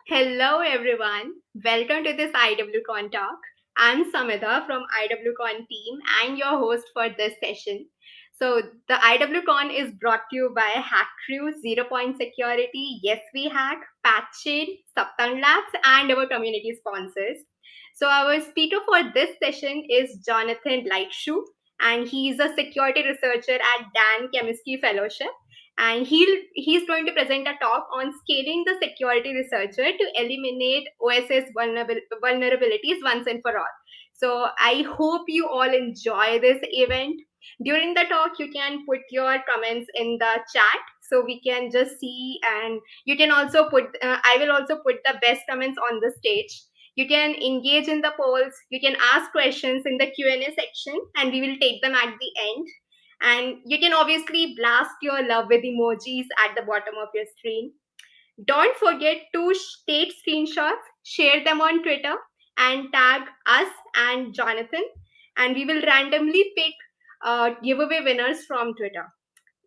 Hello everyone, welcome to this IWCON talk. I'm Samida from IWCON team and your host for this session. So the IWCON is brought to you by Hack Crew, Zero Point Security, Yes We Hack, Patchade, Saptang Labs and our community sponsors. So our speaker for this session is Jonathan Leitschuh, and he's a security researcher at Dan Kaminsky Fellowship, and he's going to present a talk on scaling the security researcher to eliminate OSS vulnerabilities once and for all. So I hope you all enjoy this event. During the talk, you can put your comments in the chat so we can just see, and you can also put, I will also put the best comments on the stage. You can engage in the polls, you can ask questions in the Q&A section, and we will take them at the end. And you can obviously blast your love with emojis at the bottom of your screen. Don't forget to take screenshots, share them on Twitter, and tag us and Jonathan. And we will randomly pick giveaway winners from Twitter.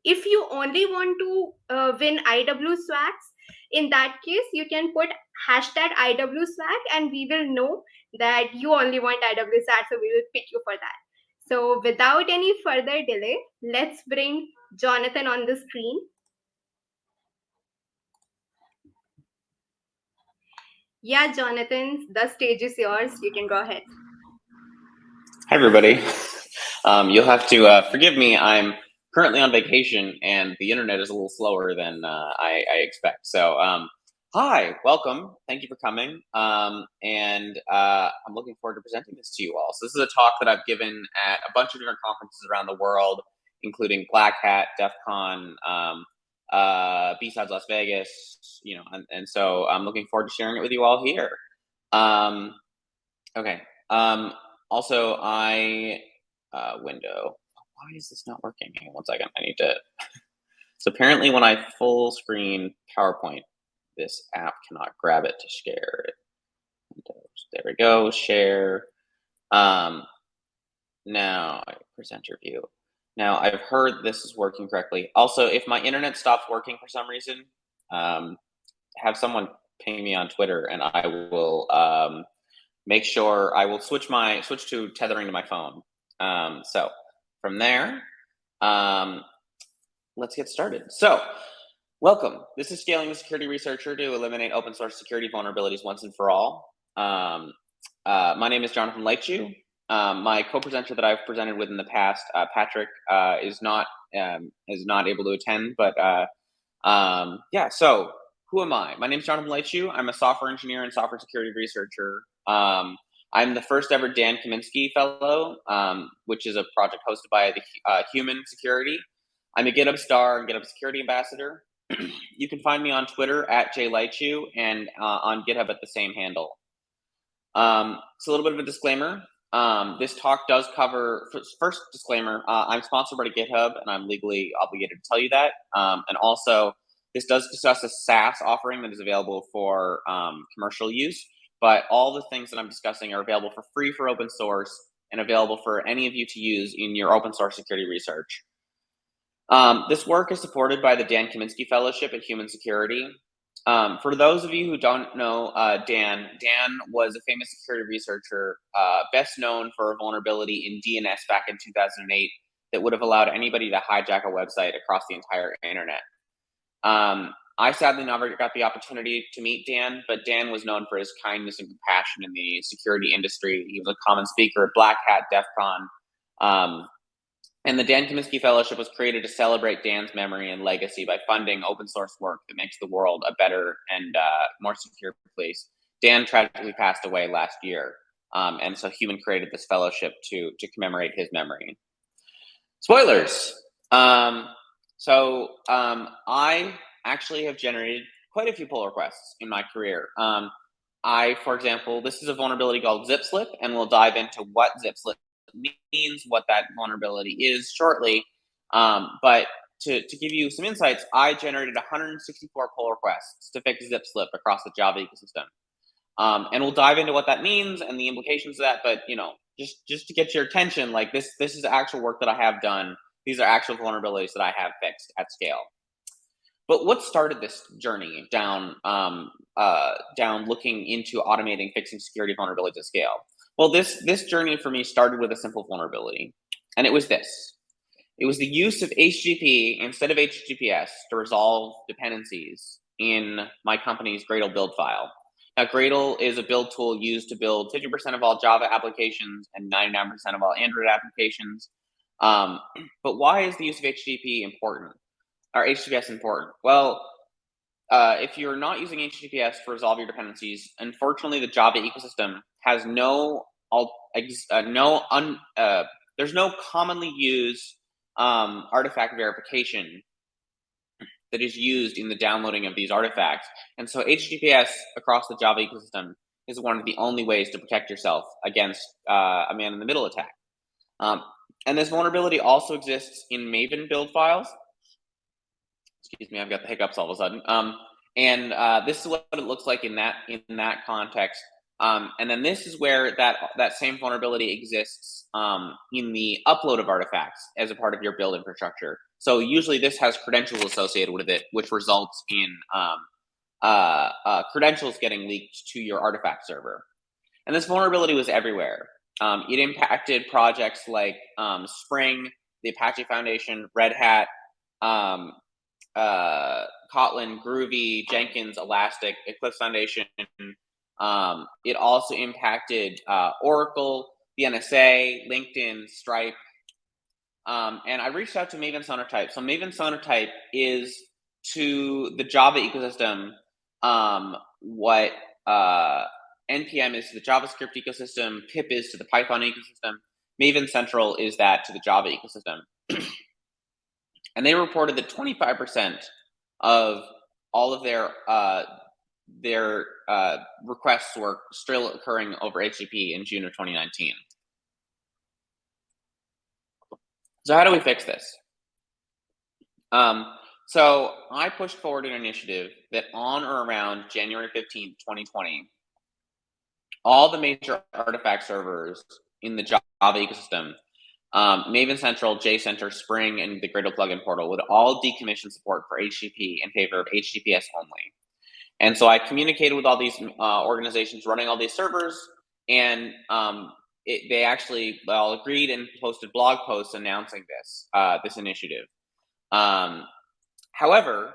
If you only want to win IW swags, in that case, you can put hashtag IW swag and we will know that you only want IW swag, so we will pick you for that. So without any further delay, let's bring Jonathan on the screen. Yeah, Jonathan, the stage is yours. You can go ahead. Hi, everybody. You'll have to forgive me. I'm currently on vacation, and the internet is a little slower than I expect. So, hi, welcome. Thank you for coming. And I'm looking forward to presenting this to you all. So this is a talk that I've given at a bunch of different conferences around the world, including Black Hat, DEF CON, B-Sides Las Vegas, and so I'm looking forward to sharing it with you all here. Okay. Also, window. Why is this not working? Hang on 1 second. I need to. So apparently, when I full screen PowerPoint, this app cannot grab it to share it. There we go. Share. Now presenter view. Now I've heard this is working correctly. Also, if my internet stops working for some reason, have someone ping me on Twitter, and I will make sure I will switch to tethering to my phone. So from there, let's get started. So welcome. This is Scaling the Security Researcher to eliminate open source security vulnerabilities once and for all. My name is Jonathan Leitschuh. My co-presenter that I've presented with in the past, Patrick, is not able to attend, but yeah, so who am I? My name is Jonathan Leitschuh. I'm a software engineer and software security researcher. I'm the first ever Dan Kaminsky Fellow, which is a project hosted by the Human Security. I'm a GitHub star and GitHub security ambassador. You can find me on Twitter at jleitschuh and on GitHub at the same handle. So a little bit of a disclaimer. This talk does cover, first disclaimer, I'm sponsored by GitHub and I'm legally obligated to tell you that. And also, this does discuss a SaaS offering that is available for commercial use, but all the things that I'm discussing are available for free for open source and available for any of you to use in your open source security research. This work is supported by the Dan Kaminsky Fellowship at Human Security. For those of you who don't know Dan was a famous security researcher, best known for a vulnerability in DNS back in 2008 that would have allowed anybody to hijack a website across the entire internet. I sadly never got the opportunity to meet Dan, but Dan was known for his kindness and compassion in the security industry. He was a common speaker at Black Hat, DEF CON. And the Dan Kaminsky Fellowship was created to celebrate Dan's memory and legacy by funding open source work that makes the world a better and more secure place. Dan tragically passed away last year, and so Human created this fellowship to commemorate his memory. Spoilers. I actually have generated quite a few pull requests in my career. For example, this is a vulnerability called ZipSlip, and we'll dive into what ZipSlip means, what that vulnerability is shortly. But to give you some insights, I generated 164 pull requests to fix ZipSlip across the Java ecosystem. And we'll dive into what that means and the implications of that. But just to get your attention, like this is actual work that I have done. These are actual vulnerabilities that I have fixed at scale. But what started this journey down looking into automating fixing security vulnerabilities at scale? Well, this journey for me started with a simple vulnerability, and it was this. It was the use of HTTP instead of HTTPS to resolve dependencies in my company's Gradle build file. Now, Gradle is a build tool used to build 50% of all Java applications and 99% of all Android applications. But why is the use of HTTP important, or HTTPS important? Well, if you're not using HTTPS to resolve your dependencies, unfortunately, the Java ecosystem has there's no commonly used artifact verification that is used in the downloading of these artifacts. And so HTTPS across the Java ecosystem is one of the only ways to protect yourself against a man-in-the-middle attack. And this vulnerability also exists in Maven build files. Excuse me, I've got the hiccups all of a sudden. And this is what it looks like in that context. And then this is where that same vulnerability exists in the upload of artifacts as a part of your build infrastructure. So usually this has credentials associated with it, which results in credentials getting leaked to your artifact server. And this vulnerability was everywhere. It impacted projects like Spring, the Apache Foundation, Red Hat, Kotlin, Groovy, Jenkins, Elastic, Eclipse Foundation. It also impacted Oracle, the NSA, LinkedIn, Stripe. And I reached out to Maven Sonatype. So Maven Sonatype is to the Java ecosystem what NPM is to the JavaScript ecosystem, pip is to the Python ecosystem, Maven Central is that to the Java ecosystem. And they reported that 25% of all of their requests were still occurring over HTTP in June of 2019. So how do we fix this? So I pushed forward an initiative that on or around January 15th, 2020, all the major artifact servers in the Java ecosystem, Maven Central, JCenter, Spring, and the Gradle plugin portal would all decommission support for HTTP in favor of HTTPS only. And so I communicated with all these organizations running all these servers, and they actually all agreed and posted blog posts announcing this initiative. However,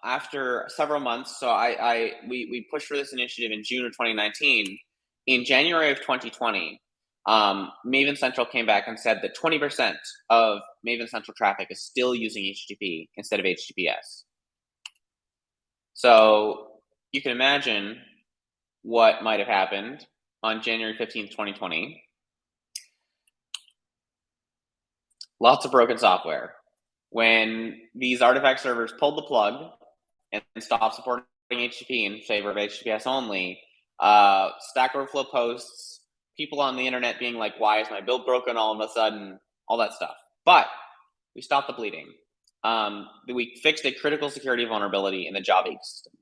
after several months, so we pushed for this initiative in June of 2019. In January of 2020, Maven Central came back and said that 20% of Maven Central traffic is still using HTTP instead of HTTPS. So you can imagine what might have happened on January 15th, 2020. Lots of broken software. When these artifact servers pulled the plug and stopped supporting HTTP in favor of HTTPS only, Stack Overflow posts, people on the internet being like, why is my build broken all of a sudden, all that stuff. But we stopped the bleeding. We fixed a critical security vulnerability in the Java ecosystem.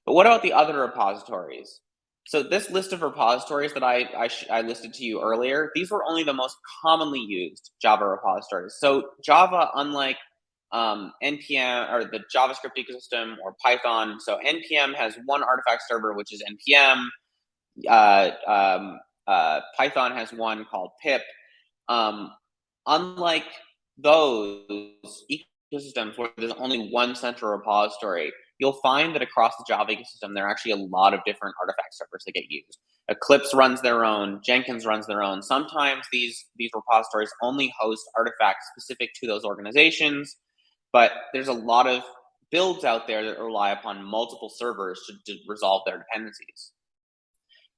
But what about the other repositories? So this list of repositories that I listed to you earlier, these were only the most commonly used Java repositories. So Java, unlike NPM or the JavaScript ecosystem or Python, so NPM has one artifact server, which is NPM. Python has one called pip. Unlike those ecosystems where there's only one central repository, you'll find that across the Java ecosystem, there are actually a lot of different artifact servers that get used. Eclipse runs their own, Jenkins runs their own. Sometimes these repositories only host artifacts specific to those organizations, but there's a lot of builds out there that rely upon multiple servers to resolve their dependencies.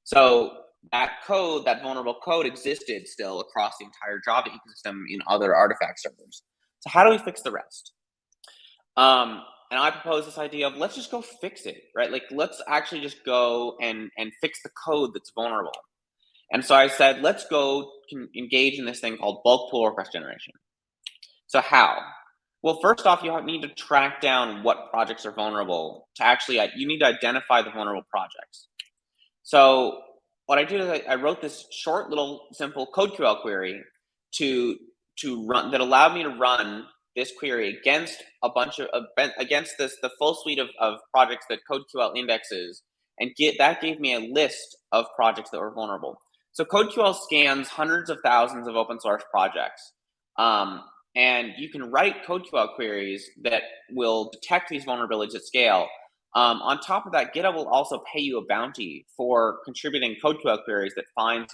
So that code, that vulnerable code existed still across the entire Java ecosystem in other artifact servers. So how do we fix the rest? And I propose this idea of let's just go fix it, right? Like let's actually just go and fix the code that's vulnerable. And so I said, let's go engage in this thing called bulk pull request generation. So how? Well, first off, you need to track down what projects are vulnerable to actually, you need to identify the vulnerable projects. So what I did is I wrote this short little simple CodeQL query to run that allowed me to run this query against a bunch of against the full suite of projects that CodeQL indexes, and that gave me a list of projects that were vulnerable. So CodeQL scans hundreds of thousands of open source projects, and you can write CodeQL queries that will detect these vulnerabilities at scale. On top of that, GitHub will also pay you a bounty for contributing CodeQL queries that find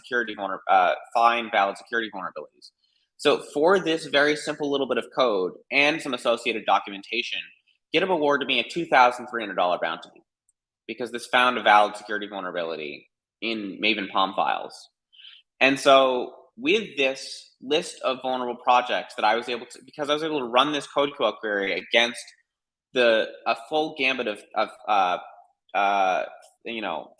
valid security vulnerabilities. So for this very simple little bit of code and some associated documentation, GitHub awarded me a $2,300 bounty because this found a valid security vulnerability in Maven POM files. And so with this list of vulnerable projects that I was able to, because I was able to run this CodeQL query against a full gambit of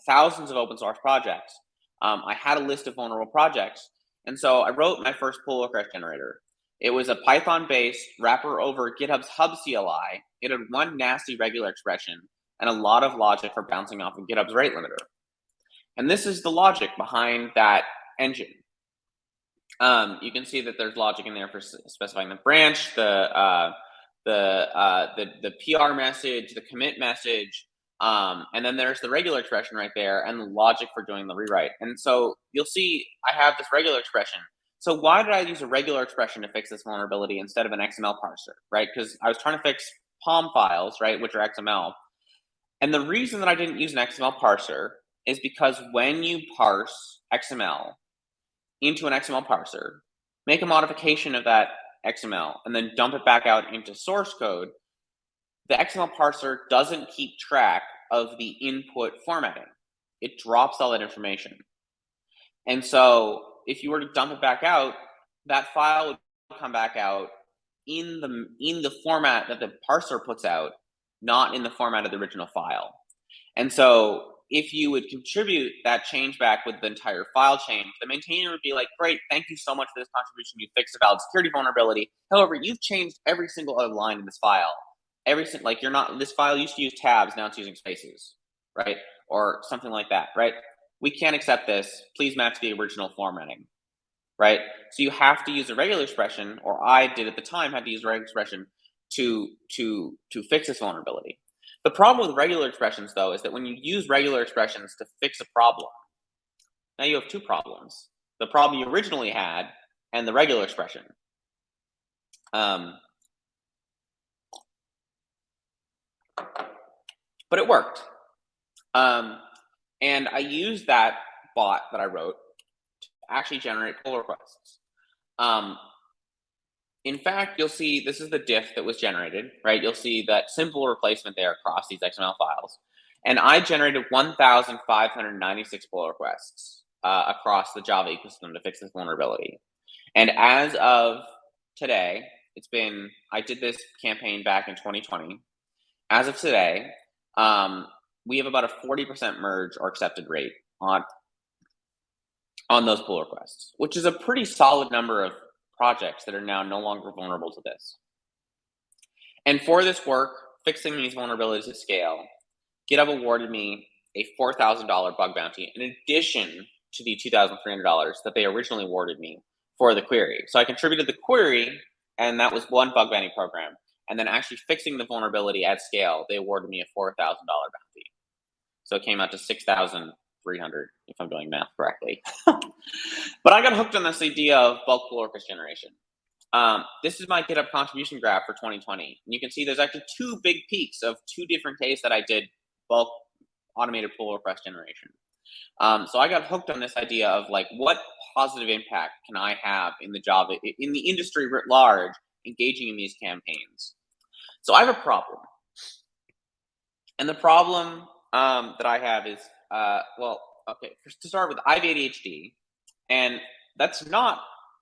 thousands of open source projects, I had a list of vulnerable projects. And so I wrote my first pull request generator. It was a Python-based wrapper over GitHub's Hub CLI. It had one nasty regular expression and a lot of logic for bouncing off of GitHub's rate limiter. And this is the logic behind that engine. You can see that there's logic in there for specifying the branch, the PR message, the commit message, and then there's the regular expression right there and the logic for doing the rewrite. And so you'll see I have this regular expression. So why did I use a regular expression to fix this vulnerability instead of an XML parser, right? Because I was trying to fix POM files, right, which are XML. And the reason that I didn't use an XML parser is because when you parse XML into an XML parser, make a modification of that XML, and then dump it back out into source code, the XML parser doesn't keep track of the input formatting. It drops all that information. And so if you were to dump it back out, that file would come back out in the format that the parser puts out, not in the format of the original file. And so if you would contribute that change back with the entire file change, the maintainer would be like, great, thank you so much for this contribution. You fixed a valid security vulnerability. However, you've changed every single other line in this file. This file used to use tabs, now it's using spaces, right? Or something like that, right? We can't accept this. Please match the original formatting, right? So you have to use a regular expression, or I did at the time had to use a regular expression to fix this vulnerability. The problem with regular expressions, though, is that when you use regular expressions to fix a problem, now you have two problems. The problem you originally had and the regular expression. But it worked. And I used that bot that I wrote to actually generate pull requests. In fact, you'll see this is the diff that was generated, right? You'll see that simple replacement there across these XML files. And I generated 1,596 pull requests across the Java ecosystem to fix this vulnerability. And as of today, I did this campaign back in 2020. As of today, we have about a 40% merge or accepted rate on those pull requests, which is a pretty solid number of projects that are now no longer vulnerable to this. And for this work, fixing these vulnerabilities at scale, GitHub awarded me a $4,000 bug bounty in addition to the $2,300 that they originally awarded me for the query. So I contributed the query, and that was one bug bounty program. And then actually fixing the vulnerability at scale, they awarded me a $4,000 bounty. So it came out to $6,300 if I'm doing math correctly. But I got hooked on this idea of bulk pull request generation. This is my GitHub contribution graph for 2020. And you can see there's actually two big peaks of two different days that I did bulk automated pull request generation. So I got hooked on this idea of like, what positive impact can I have in the industry writ large, engaging in these campaigns? So I have a problem. And the problem that I have is, to start with, I have ADHD, and that's not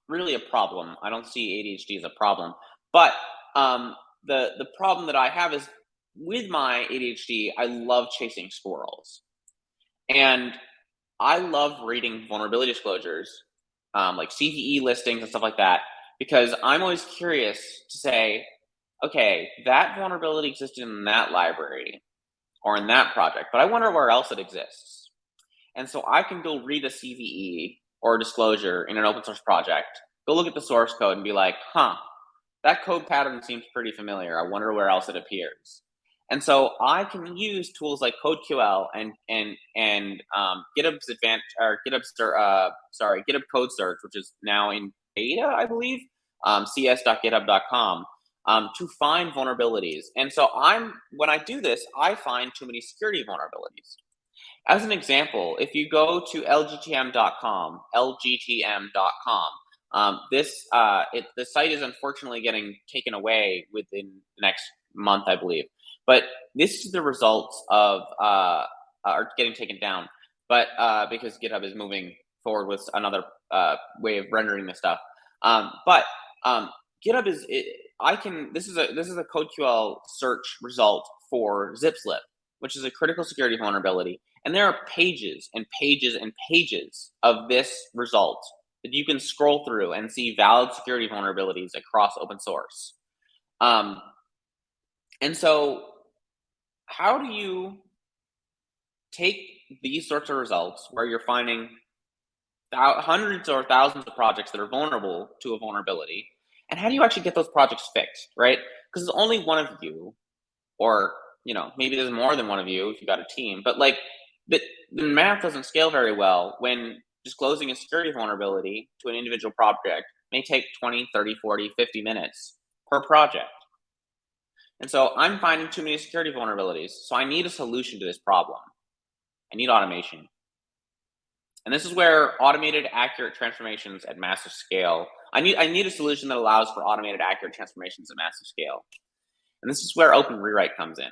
really a problem. I don't see ADHD as a problem, but the problem that I have is with my ADHD, I love chasing squirrels, and I love reading vulnerability disclosures, like CVE listings and stuff like that, because I'm always curious to say, okay, that vulnerability existed in that library or in that project, but I wonder where else it exists. And so I can go read a CVE or a disclosure in an open source project, go look at the source code and be like, that code pattern seems pretty familiar. I wonder where else it appears. And so I can use tools like CodeQL and GitHub's advanced or GitHub Code Search, which is now in beta, I believe, cs.github.com, to find vulnerabilities. And so when I do this, I find too many security vulnerabilities. As an example, if you go to lgtm.com, the site is unfortunately getting taken away within the next month, I believe. But this is the results of are getting taken down. But because GitHub is moving forward with another way of rendering this stuff. But GitHub is this is a CodeQL search result for zipslip, which is a critical security vulnerability. And there are pages and pages and pages of this result that you can scroll through and see valid security vulnerabilities across open source. And so how do you take these sorts of results where you're finding hundreds or thousands of projects that are vulnerable to a vulnerability, and how do you actually get those projects fixed, right? Because there's only one of you, or maybe there's more than one of you if you got a team, but like the math doesn't scale very well when disclosing a security vulnerability to an individual project may take 20, 30, 40, 50 minutes per project. And so I'm finding too many security vulnerabilities. So I need a solution to this problem. I need automation. And this is where automated accurate transformations at massive scale. I need a solution that allows for automated accurate transformations at massive scale. And this is where Open Rewrite comes in.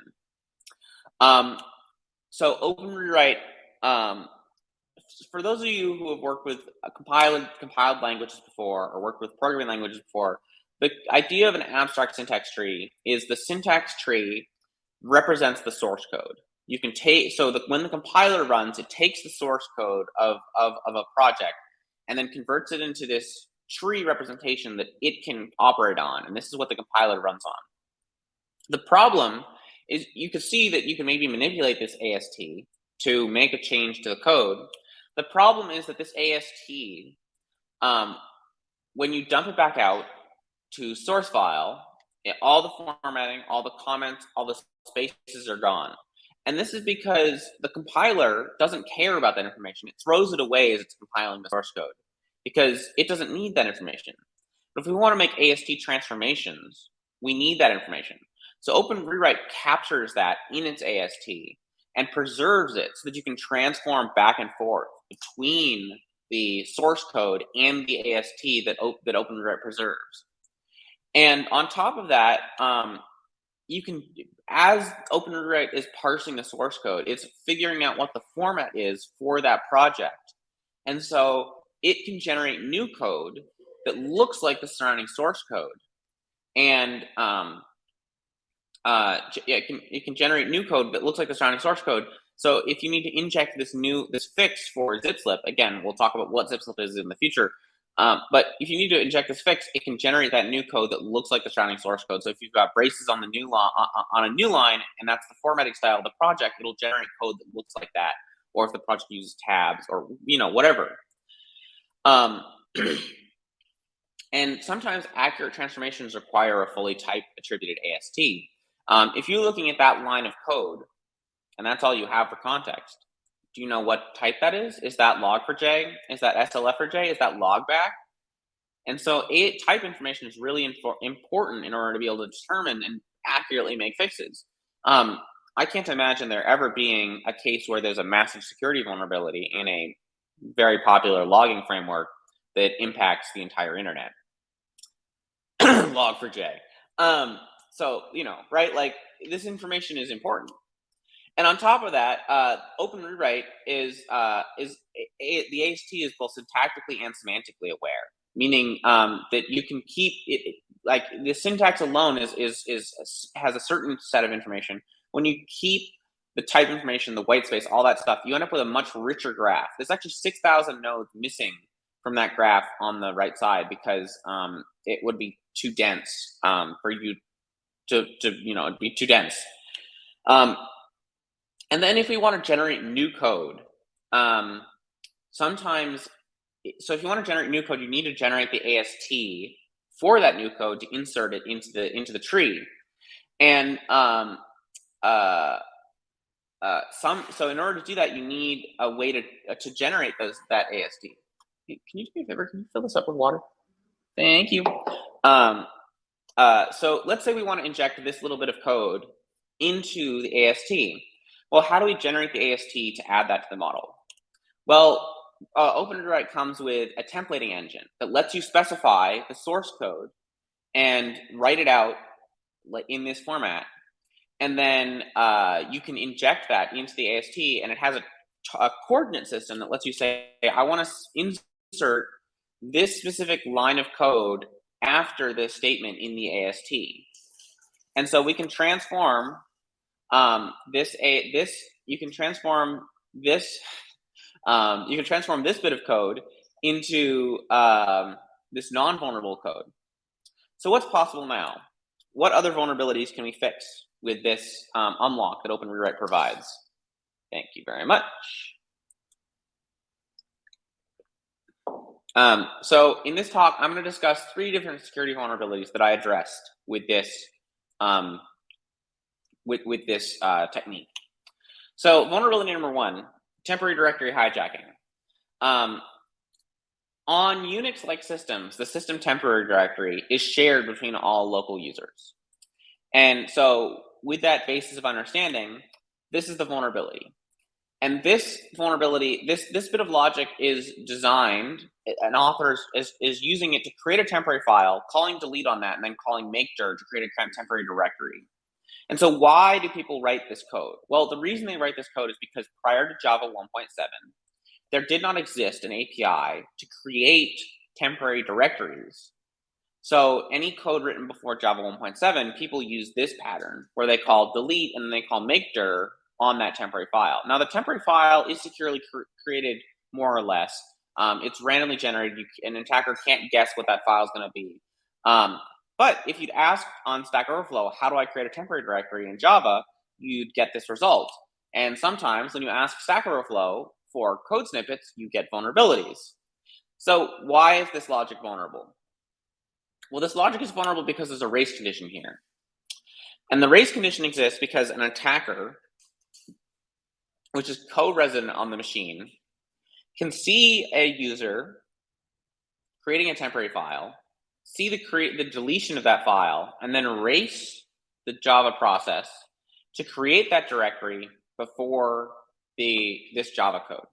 So Open Rewrite, for those of you who have worked with compiled languages before, or worked with programming languages before, the idea of an abstract syntax tree is the syntax tree represents the source code. You can when the compiler runs, it takes the source code of a project and then converts it into this tree representation that it can operate on. And this is what the compiler runs on. The problem is you can see that you can maybe manipulate this AST to make a change to the code. The problem is that this AST, when you dump it back out to source file, all the formatting, all the comments, all the spaces are gone. And this is because the compiler doesn't care about that information. It throws it away as it's compiling the source code because it doesn't need that information. But if we want to make AST transformations, we need that information. So Open Rewrite captures that in its AST and preserves it so that you can transform back and forth between the source code and the AST that Open Rewrite preserves. And on top of that, you can, as Open Rewrite is parsing the source code, it's figuring out what the format is for that project. And so it can generate new code that looks like the surrounding source code. And it can generate new code that looks like the surrounding source code. So if you need to inject this fix for zipslip, again, we'll talk about what zipslip is in the future. But if you need to inject this fix, it can generate that new code that looks like the surrounding source code. So if you've got braces on the new on a new line, and that's the formatting style of the project, it'll generate code that looks like that. Or if the project uses tabs, or whatever. And sometimes accurate transformations require a fully typed attributed AST. If you're looking at that line of code, and that's all you have for context, do you know what type that is? Is that log4j? Is that SLF4j? Is that logback? And so type information is really important in order to be able to determine and accurately make fixes. I can't imagine there ever being a case where there's a massive security vulnerability in a very popular logging framework that impacts the entire internet. Log4j. So, right? Like, this information is important. And on top of that, Open Rewrite the AST is both syntactically and semantically aware, meaning that you can keep it, like the syntax alone has a certain set of information. When you keep the type information, the white space, all that stuff, you end up with a much richer graph. There's actually 6,000 nodes missing from that graph on the right side because it would be too dense for you to it'd be too dense. And then if we want to generate new code, so if you want to generate new code, you need to generate the AST for that new code to insert it into the tree. And so in order to do that, you need a way to generate that AST. Can you do me a favor? Can you fill this up with water? Thank you. So let's say we want to inject this little bit of code into the AST. Well, how do we generate the AST to add that to the model? Well, OpenRewrite comes with a templating engine that lets you specify the source code and write it out in this format. And then you can inject that into the AST, and it has a coordinate system that lets you say, I want to insert this specific line of code after this statement in the AST. And so we can transform this bit of code into this non-vulnerable code. So what's possible now? What other vulnerabilities can we fix with this unlock that OpenRewrite provides? Thank you very much. So in this talk, I'm going to discuss 3 different security vulnerabilities that I addressed with this technique. So vulnerability number 1, temporary directory hijacking. On Unix-like systems, the system temporary directory is shared between all local users. And so with that basis of understanding, this is the vulnerability. And this vulnerability, this bit of logic is designed, an author is using it to create a temporary file, calling delete on that, and then calling makedir to create a temporary directory. And so why do people write this code? Well, the reason they write this code is because prior to Java 1.7, there did not exist an API to create temporary directories. So any code written before Java 1.7, people use this pattern where they call delete and then they call makedir on that temporary file. Now the temporary file is securely created more or less. It's randomly generated. An attacker can't guess what that file is going to be. But if you'd ask on Stack Overflow, how do I create a temporary directory in Java, you'd get this result. And sometimes when you ask Stack Overflow for code snippets, you get vulnerabilities. So why is this logic vulnerable? Well, this logic is vulnerable because there's a race condition here. And the race condition exists because an attacker, which is co-resident on the machine, can see a user creating a temporary file, see the deletion of that file, and then race the Java process to create that directory before this Java code.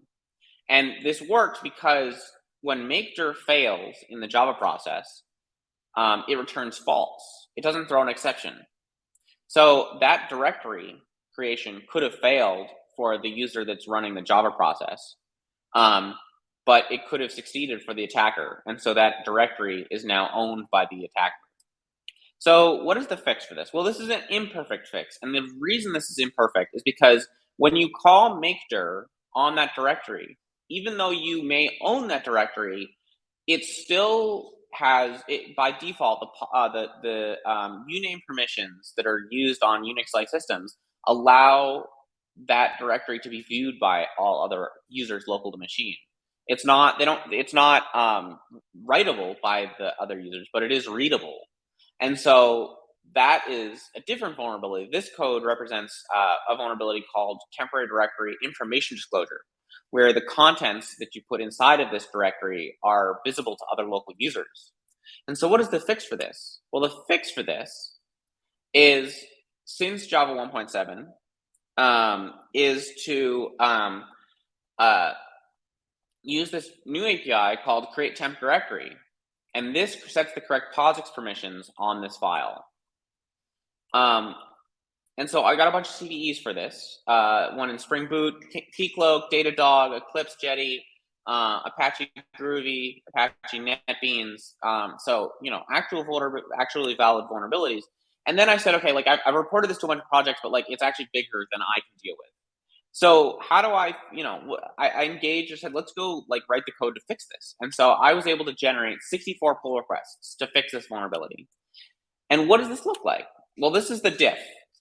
And this works because when makedir fails in the Java process, it returns false. It doesn't throw an exception. So that directory creation could have failed for the user that's running the Java process, but it could have succeeded for the attacker. And so that directory is now owned by the attacker. So what is the fix for this? Well, this is an imperfect fix. And the reason this is imperfect is because when you call makedir on that directory, even though you may own that directory, it still has, by default, the uname permissions that are used on Unix-like systems allow that directory to be viewed by all other users local to machine. It's not writable by the other users, but it is readable. And so that is a different vulnerability. This code represents a vulnerability called temporary directory information disclosure, where the contents that you put inside of this directory are visible to other local users. And so what is the fix for this? Well, the fix for this is, since Java 1.7, is to use this new API called create temp directory. And this sets the correct POSIX permissions on this file. And so I got a bunch of CVEs for this. One in Spring Boot, Keycloak, Datadog, Eclipse, Jetty, Apache Groovy, Apache NetBeans. So, actually valid vulnerabilities. And then I said, okay, I've reported this to a bunch of projects, but it's actually bigger than I can deal with. So how do I engaged and said, let's go write the code to fix this. And so I was able to generate 64 pull requests to fix this vulnerability. And what does this look like? Well, this is the diff,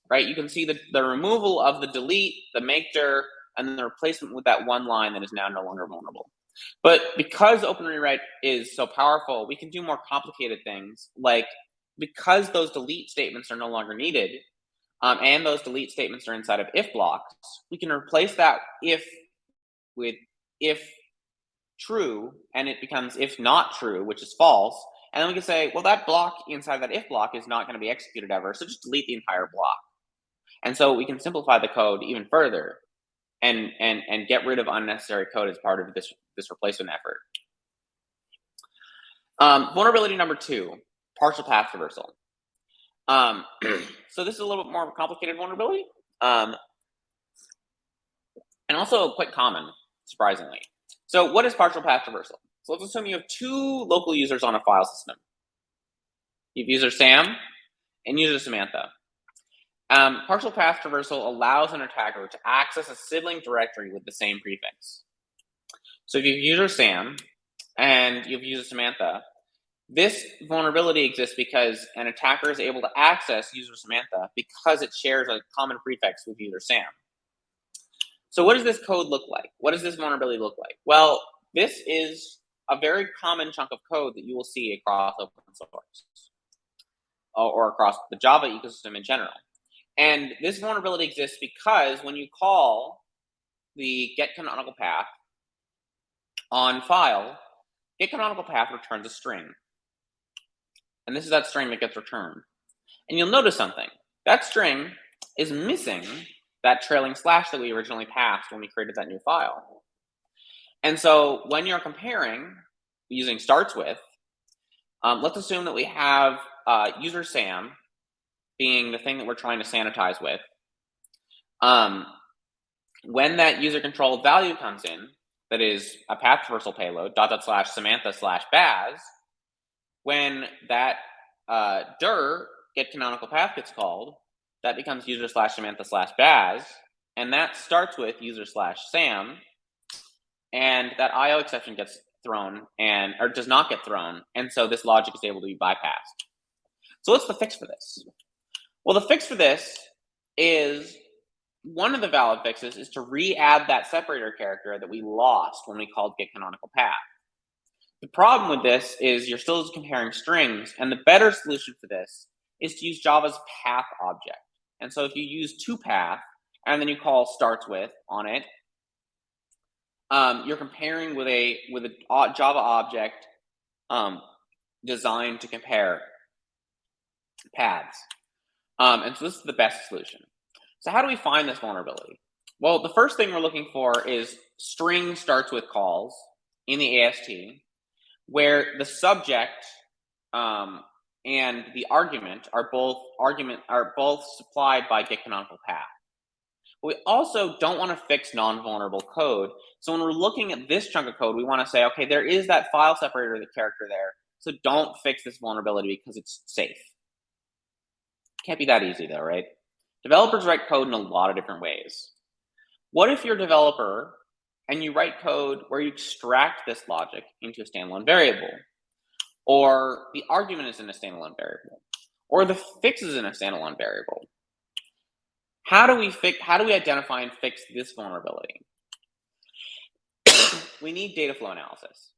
right? You can see the removal of the delete, the makedir, and then the replacement with that one line that is now no longer vulnerable. But because Open Rewrite is so powerful, we can do more complicated things, like because those delete statements are no longer needed, and those delete statements are inside of if blocks, we can replace that if with if true, and it becomes if not true, which is false. And then we can say, well, that block inside that if block is not going to be executed ever, so just delete the entire block. And so we can simplify the code even further and get rid of unnecessary code as part of this replacement effort. Vulnerability number 2, partial path traversal. So this is a little bit more of a complicated vulnerability, and also quite common, surprisingly. So what is partial path traversal? So let's assume you have 2 local users on a file system. You have user Sam and user Samantha. Partial path traversal allows an attacker to access a sibling directory with the same prefix. So if you have user Sam and you have user Samantha, this vulnerability exists because an attacker is able to access user Samantha because it shares a common prefix with user Sam. So what does this code look like? What does this vulnerability look like? Well, this is a very common chunk of code that you will see across open source or across the Java ecosystem in general. And this vulnerability exists because when you call the getCanonicalPath on file, getCanonicalPath returns a string. And this is that string that gets returned. And you'll notice something. That string is missing that trailing slash that we originally passed when we created that new file. And so when you're comparing using starts with, let's assume that we have user Sam being the thing that we're trying to sanitize with. When that user controlled value comes in, that is a path traversal payload, /Samantha/Baz, when that dir getCanonicalPath gets called, that becomes user/Samantha/Baz, and that starts with user/Sam, and that IO exception gets thrown or does not get thrown, and so this logic is able to be bypassed. So what's the fix for this? Well, the fix for this is, one of the valid fixes is to re-add that separator character that we lost when we called getCanonicalPath. The problem with this is you're still comparing strings, and the better solution for this is to use Java's path object. And so if you use toPath, and then you call starts with on it, you're comparing with a Java object designed to compare paths. And so this is the best solution. So how do we find this vulnerability? Well, the first thing we're looking for is string starts with calls in the AST, where the subject and the argument are both supplied by getCanonicalPath. We also don't want to fix non-vulnerable code. So when we're looking at this chunk of code, we want to say, okay, there is that file separator, the character there. So don't fix this vulnerability because it's safe. Can't be that easy though, right? Developers write code in a lot of different ways. What if you're a developer and you write code where you extract this logic into a standalone variable, or the argument is in a standalone variable, or the fix is in a standalone variable? How do we identify and fix this vulnerability? We need data flow analysis.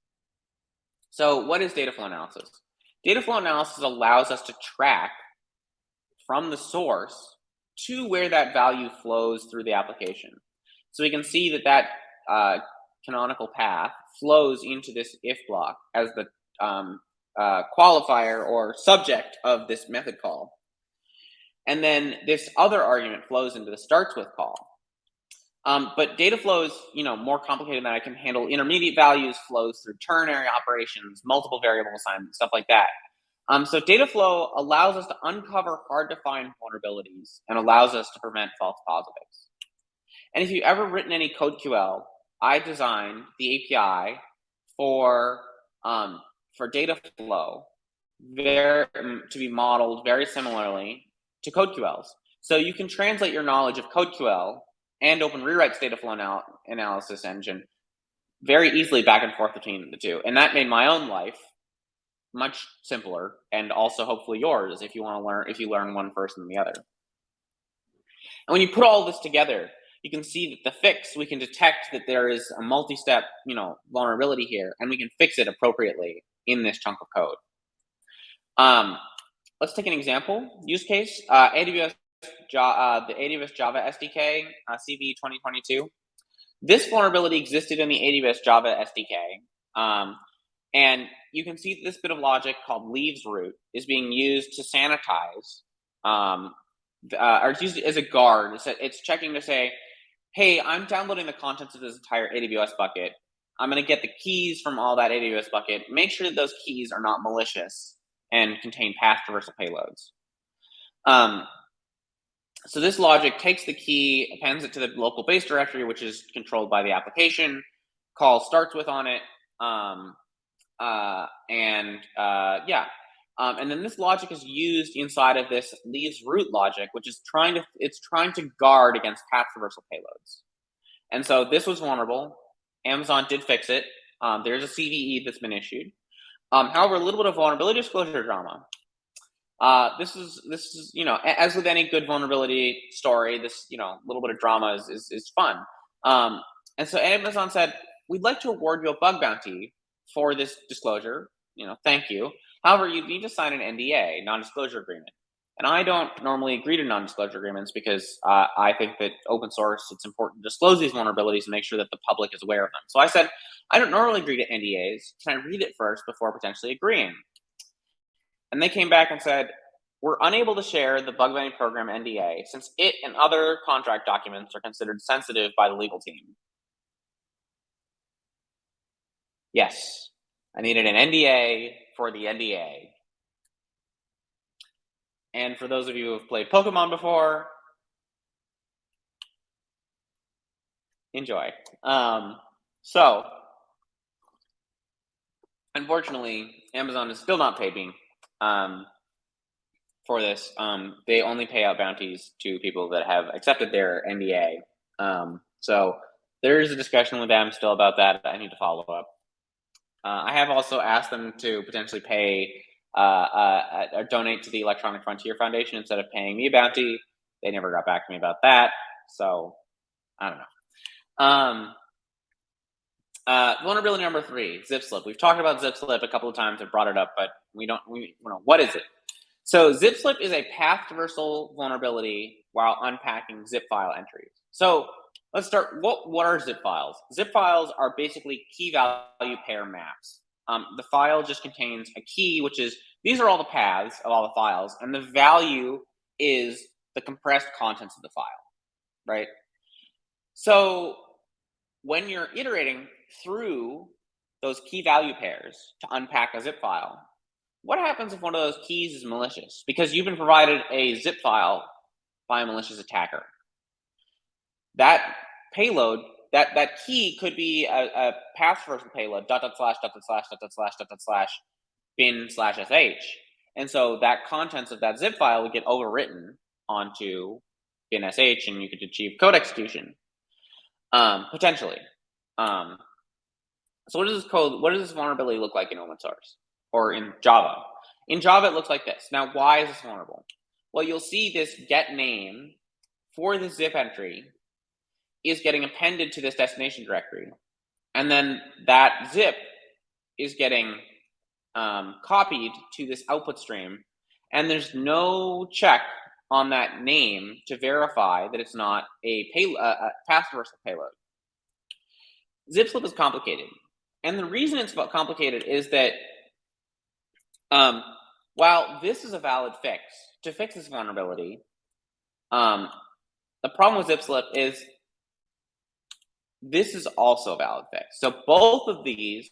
So what is data flow analysis? Data flow analysis allows us to track from the source to where that value flows through the application. So we can see that canonical path flows into this if block as the qualifier or subject of this method call. And then this other argument flows into the starts with call. But data flow is more complicated than that. I can handle intermediate values, flows through ternary operations, multiple variable assignments, stuff like that. So data flow allows us to uncover hard-to-find vulnerabilities and allows us to prevent false positives. And if you've ever written any CodeQL, I designed the API for data flow to be modeled very similarly to CodeQL's. So you can translate your knowledge of CodeQL and Open Rewrite's data flow analysis engine very easily back and forth between the two. And that made my own life much simpler, and also hopefully yours if you learn one first and then the other. And when you put all this together, you can see that the fix, we can detect that there is a multi-step, vulnerability here, and we can fix it appropriately in this chunk of code. Let's take an example use case. The AWS Java SDK, CV 2022. This vulnerability existed in the AWS Java SDK. And you can see that this bit of logic called leaves root is being used to sanitize, or it's used as a guard. It's checking to say, hey, I'm downloading the contents of this entire AWS bucket. I'm going to get the keys from all that AWS bucket. Make sure that those keys are not malicious and contain path traversal payloads. So this logic takes the key, appends it to the local base directory, which is controlled by the application. Call starts with on it. And then this logic is used inside of this leaves root logic, which is trying to guard against path traversal payloads. And so this was vulnerable. Amazon did fix it. There's a CVE that's been issued. However, a little bit of vulnerability disclosure drama. This is as with any good vulnerability story, this little bit of drama is fun. And so Amazon said, we'd like to award you a bug bounty for this disclosure. Thank you. However, you need to sign an NDA, non-disclosure agreement. And I don't normally agree to non-disclosure agreements because I think that open source, it's important to disclose these vulnerabilities and make sure that the public is aware of them. So I said, I don't normally agree to NDAs. Can I read it first before potentially agreeing? And they came back and said, we're unable to share the bug bounty program NDA since it and other contract documents are considered sensitive by the legal team. Yes, I needed an NDA for the NDA. And for those of you who have played Pokemon before, enjoy. So, unfortunately, Amazon has still not paid me for this. They only pay out bounties to people that have accepted their NDA. So there is a discussion with them still about that. I need to follow up. I have also asked them to potentially pay or donate to the Electronic Frontier Foundation instead of paying me a bounty. They never got back to me about that. So I don't know. Vulnerability number 3, zip slip. We've talked about zip slip a couple of times. I've brought it up, but what is it? So zip slip is a path traversal vulnerability while unpacking zip file entries. So let's start. What are zip files? Zip files are basically key value pair maps. The file just contains a key, which is, these are all the paths of all the files, and the value is the compressed contents of the file, right? So when you're iterating through those key value pairs to unpack a zip file, what happens if one of those keys is malicious? Because you've been provided a zip file by a malicious attacker. That payload, that key could be a path traversal payload, .. bin/sh. And so that contents of that zip file would get overwritten onto bin/sh, and you could achieve code execution, potentially. So what does this vulnerability look like in open source or in Java? In Java, it looks like this. Now, why is this vulnerable? Well, you'll see this get name for the zip entry is getting appended to this destination directory. And then that zip is getting copied to this output stream. And there's no check on that name to verify that it's not a path traversal payload. Zip slip is complicated. And the reason it's complicated is that while this is a valid fix to fix this vulnerability, the problem with zip slip is this is also a valid fix. So both of these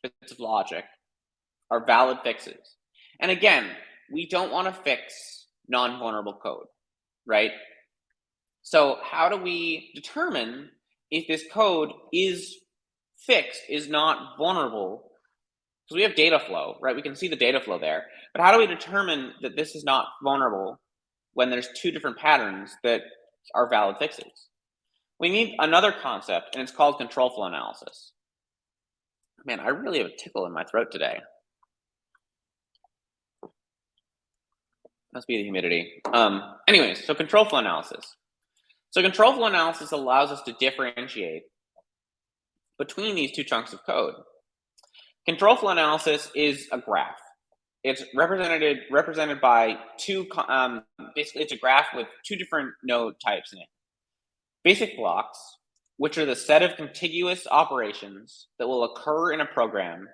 bits of logic are valid fixes. And again, we don't want to fix non-vulnerable code, right? So how do we determine if this code is fixed, is not vulnerable? Because we have data flow, right? We can see the data flow there. But how do we determine that this is not vulnerable when there's two different patterns that are valid fixes? We need another concept, and it's called control flow analysis. Man, I really have a tickle in my throat today. Must be the humidity. Anyways, so control flow analysis. So control flow analysis allows us to differentiate between these two chunks of code. Control flow analysis is a graph. It's represented by two, basically it's a graph with two different node types in it. Basic blocks, which are the set of contiguous operations that will occur in a program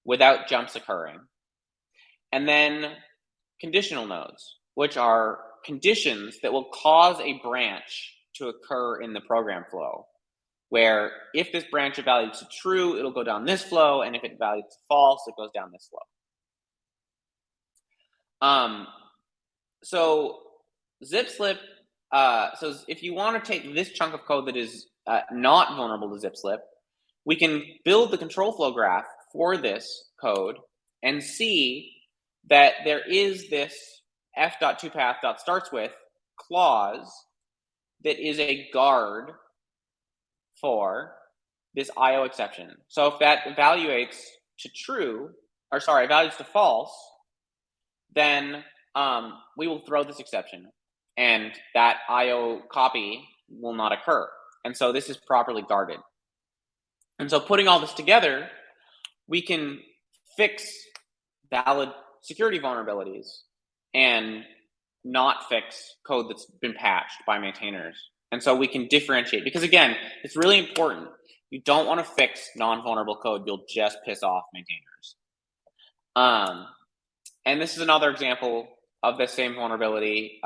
without jumps occurring. And then conditional nodes, which are conditions that will cause a branch to occur in the program flow, where if this branch evaluates to true, it'll go down this flow, and if it evaluates to false, it goes down this flow. So zip slip, so if you want to take this chunk of code that is not vulnerable to zip slip, we can build the control flow graph for this code and see that there is this f.toPath.starts-with clause that is a guard for this IO exception. So if that evaluates to true, or sorry, evaluates to false, then we will throw this exception and that IO copy will not occur. And so this is properly guarded. And so putting all this together, we can fix valid security vulnerabilities and not fix code that's been patched by maintainers. And so we can differentiate, because again, it's really important. You don't want to fix non-vulnerable code. You'll just piss off maintainers. And this is another example of the same vulnerability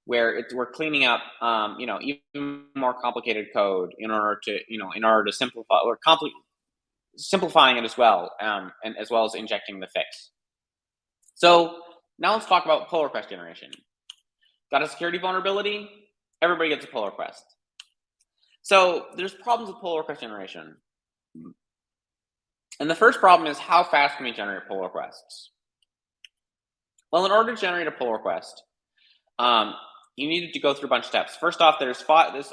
where we're cleaning up, even more complicated code in order to simplify, or simplifying it as well, and as well as injecting the fix. So now let's talk about pull request generation. Got a security vulnerability? Everybody gets a pull request. So there's problems with pull request generation. And the first problem is, how fast can we generate pull requests? Well, in order to generate a pull request, you need to go through a bunch of steps. First off, there's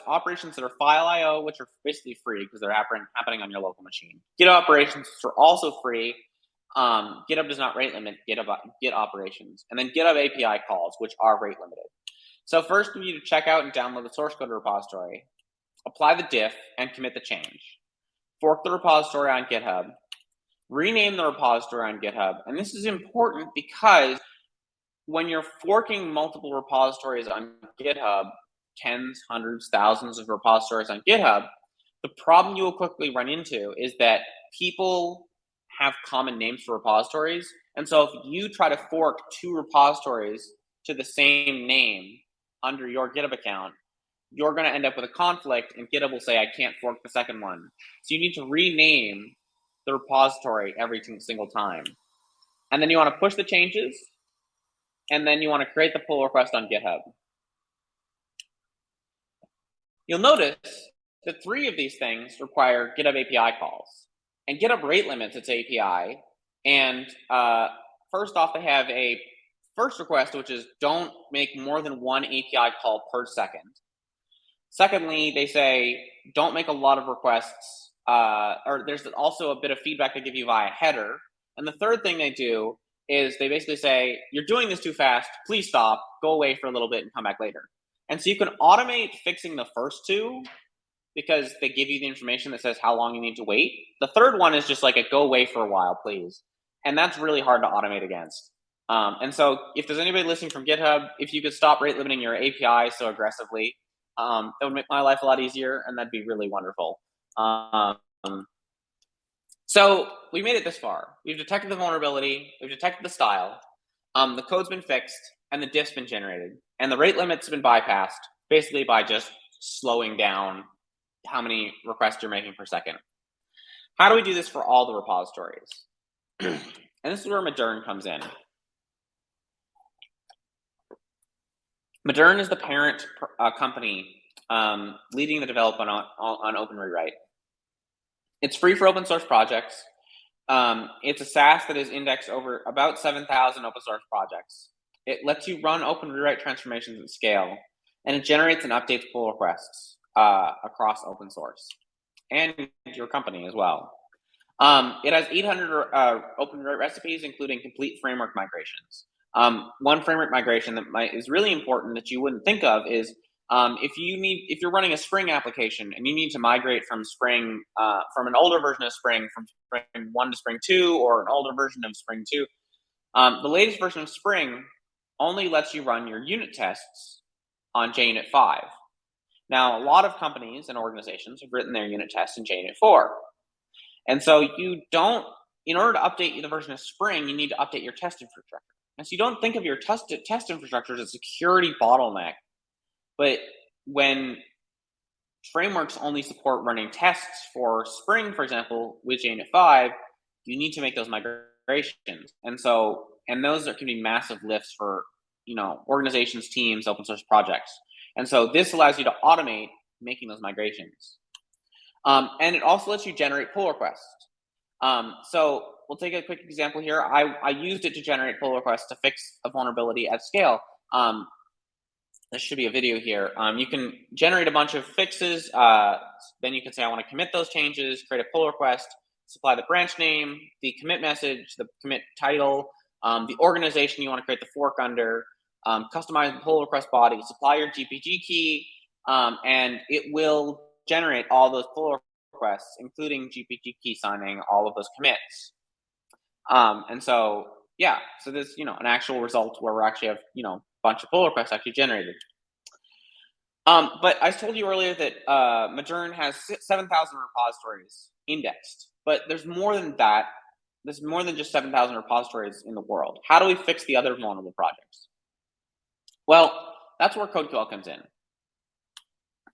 operations that are file IO, which are basically free because they're happening on your local machine. Git operations, which are also free. GitHub does not rate limit Git operations. And then GitHub API calls, which are rate limited. So first, we need to check out and download the source code repository, apply the diff, and commit the change. Fork the repository on GitHub, rename the repository on GitHub. And this is important because when you're forking multiple repositories on GitHub, tens, hundreds, thousands of repositories on GitHub, the problem you will quickly run into is that people have common names for repositories. And so if you try to fork two repositories to the same name under your GitHub account, you're going to end up with a conflict, and GitHub will say, I can't fork the second one. So you need to rename the repository every single time. And then you want to push the changes, and then you want to create the pull request on GitHub. You'll notice that 3 of these things require GitHub API calls. And GitHub rate limits its API. And first off, they have a first request, which is don't make more than 1 API call per second. Secondly, they say don't make a lot of requests, or there's also a bit of feedback they give you via header. And the third thing they do is they basically say, you're doing this too fast, please stop, go away for a little bit and come back later. And so you can automate fixing the first 2 because they give you the information that says how long you need to wait. The third one is just like a go away for a while, please. And that's really hard to automate against. And so if there's anybody listening from GitHub, if you could stop rate limiting your API so aggressively, that would make my life a lot easier, and that'd be really wonderful. So we made it this far. We've detected the vulnerability, we've detected the style, the code's been fixed, and the diff's been generated. And the rate limit's been bypassed, basically by just slowing down how many requests you're making per second. How do we do this for all the repositories? And this is where Modern comes in. Modern is the parent company leading the development on Open Rewrite. It's free for open source projects. It's a SaaS that is indexed over about 7,000 open source projects. It lets you run Open Rewrite transformations at scale, and it generates and updates pull requests across open source and your company as well. It has 800 Open Rewrite recipes, including complete framework migrations. One framework migration that is really important that you wouldn't think of is If you're running a Spring application and you need to migrate from Spring, from an older version of Spring, from Spring 1 to Spring 2, or an older version of Spring 2, the latest version of Spring only lets you run your unit tests on JUnit 5. Now, a lot of companies and organizations have written their unit tests in JUnit 4. And so in order to update the version of Spring, you need to update your test infrastructure. And so you don't think of your test infrastructure as a security bottleneck. But when frameworks only support running tests for Spring, for example, with JUnit 5, you need to make those migrations. And those can be massive lifts for organizations, teams, open source projects. And so this allows you to automate making those migrations. And it also lets you generate pull requests. So we'll take a quick example here. I used it to generate pull requests to fix a vulnerability at scale. There should be a video here. You can generate a bunch of fixes. Then you can say, I want to commit those changes, create a pull request, supply the branch name, the commit message, the commit title, the organization you want to create the fork under, customize the pull request body, supply your GPG key, and it will generate all those pull requests, including GPG key signing all of those commits. So there's an actual result where we actually have bunch of pull requests actually generated. But I told you earlier that Modern has 7,000 repositories indexed, but there's more than that. There's more than just 7,000 repositories in the world. How do we fix the other vulnerable projects? Well, that's where CodeQL comes in.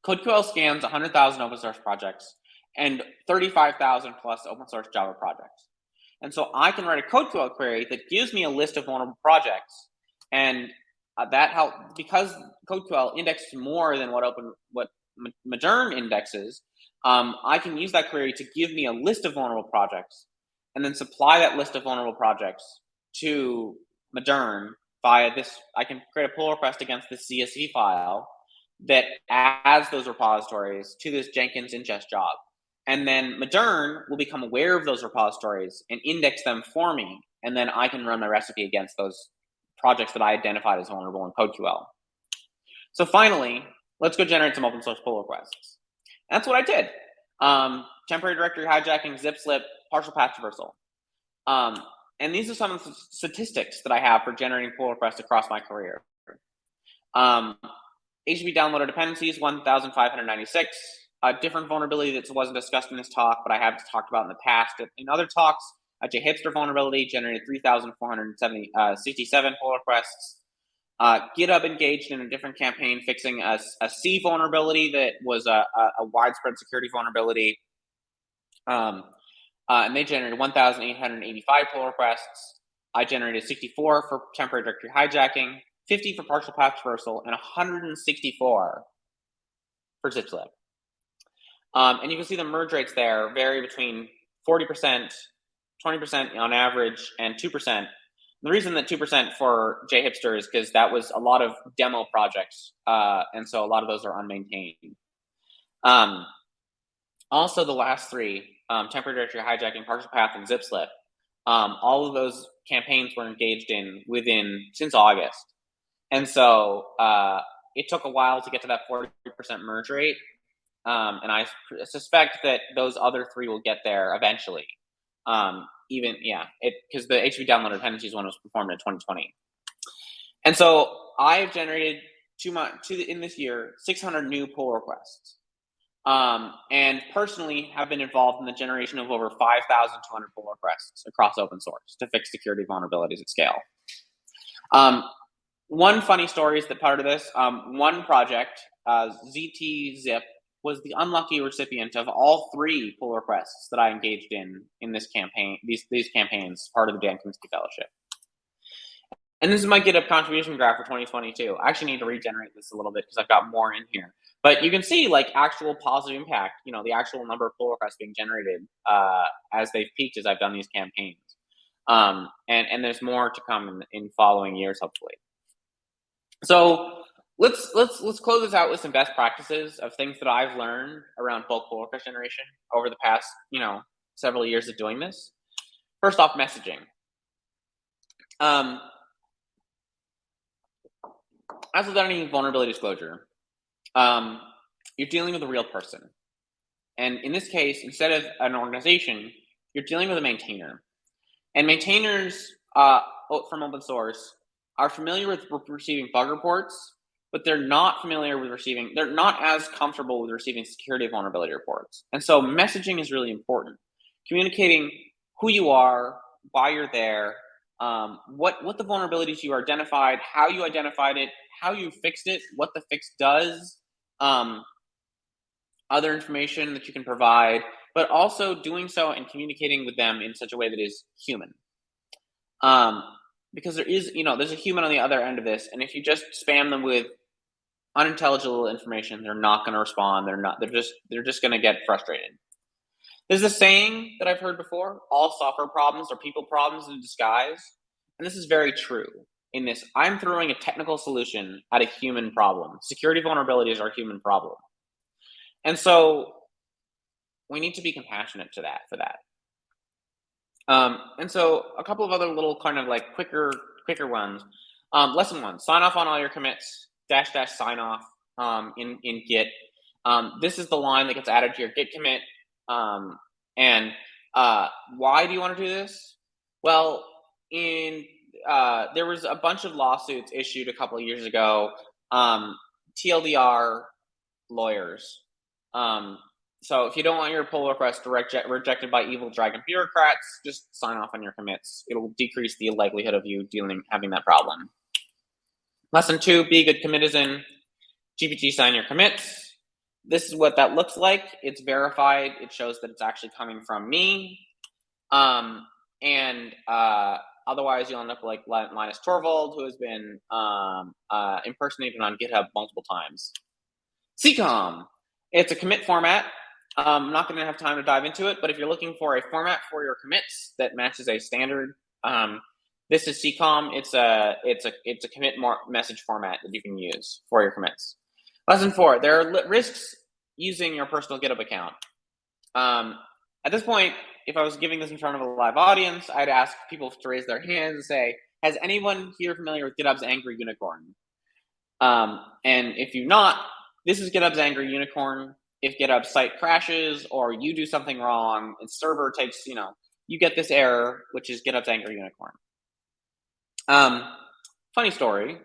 CodeQL scans 100,000 open source projects and 35,000 plus open source Java projects. And so I can write a CodeQL query that gives me a list of vulnerable projects, and that helps because CodeQL indexes more than what Modern indexes. I can use that query to give me a list of vulnerable projects, and then supply that list of vulnerable projects to Modern via this. I can create a pull request against this CSV file that adds those repositories to this Jenkins ingest job. And then Modern will become aware of those repositories and index them for me. And then I can run my recipe against those projects that I identified as vulnerable in CodeQL. So finally, let's go generate some open source pull requests. And that's what I did. Temporary directory hijacking, zip slip, partial path traversal. And these are some of the statistics that I have for generating pull requests across my career. HTTP downloaded dependencies, 1,596. A different vulnerability that wasn't discussed in this talk, but I have talked about in the past in other talks. A JHipster vulnerability generated 3,467 pull requests. GitHub engaged in a different campaign fixing a C vulnerability that was a widespread security vulnerability. And they generated 1,885 pull requests. I generated 64 for temporary directory hijacking, 50 for partial path traversal, and 164 for zip slip. And you can see the merge rates there vary between 40%, 20% on average, and 2%. The reason that 2% for JHipster is because that was a lot of demo projects, and so a lot of those are unmaintained. Also, the last three, temporary directory hijacking, partial path, and zip slip, all of those campaigns were engaged in since August. And so it took a while to get to that 40% merge rate. And I suspect that those other three will get there eventually. Because the HTTP download dependencies one was performed in 2020. And so I've generated in this year 600 new pull requests. And personally have been involved in the generation of over 5,200 pull requests across open source to fix security vulnerabilities at scale. One funny story is that part of this, one project, ZT-Zip, was the unlucky recipient of all three pull requests that I engaged in this campaign, these campaigns, part of the Dan Kaminsky Fellowship. And this is my GitHub contribution graph for 2022. I actually need to regenerate this a little bit because I've got more in here. But you can see like actual positive impact, the actual number of pull requests being generated as they've peaked as I've done these campaigns. And there's more to come in following years, hopefully. So let's close this out with some best practices of things that I've learned around bulk pull request generation over the past, several years of doing this. First off, messaging. As with any vulnerability disclosure, you're dealing with a real person. And in this case, instead of an organization, you're dealing with a maintainer. And maintainers from open source are familiar with receiving bug reports, but they're not as comfortable with receiving security vulnerability reports. And so messaging is really important. Communicating who you are, why you're there, what the vulnerabilities you identified, how you identified it, how you fixed it, what the fix does, other information that you can provide, but also doing so and communicating with them in such a way that is human. Because there's a human on the other end of this, and if you just spam them with unintelligible information, they're not going to respond. They're just going to get frustrated. There's a saying that I've heard before: all software problems are people problems in disguise. And this is very true. In this, I'm throwing a technical solution at a human problem. Security vulnerabilities are a human problem. And so we need to be compassionate for that. And so a couple of other little kind of like quicker ones. Lesson 1, sign off on all your commits, -- sign off in Git. This is the line that gets added to your Git commit. And why do you want to do this? Well, there was a bunch of lawsuits issued a couple of years ago. TLDR lawyers. So if you don't want your pull request rejected by evil dragon bureaucrats, just sign off on your commits. It'll decrease the likelihood of you having that problem. Lesson 2, be a good commitizin. GPT sign your commits. This is what that looks like. It's verified. It shows that it's actually coming from me. Otherwise, you'll end up like Linus Torvald, who has been impersonated on GitHub multiple times. CCOM. It's a commit format. I'm not going to have time to dive into it, but if you're looking for a format for your commits that matches a standard, this is CCOM. It's a commit message format that you can use for your commits. Lesson 4, there are risks using your personal GitHub account. At this point, if I was giving this in front of a live audience, I'd ask people to raise their hands and say, has anyone here familiar with GitHub's Angry Unicorn? And if you're not, this is GitHub's Angry Unicorn. If GitHub's site crashes or you do something wrong, and server takes, you get this error, which is GitHub's Angry Unicorn. Funny story.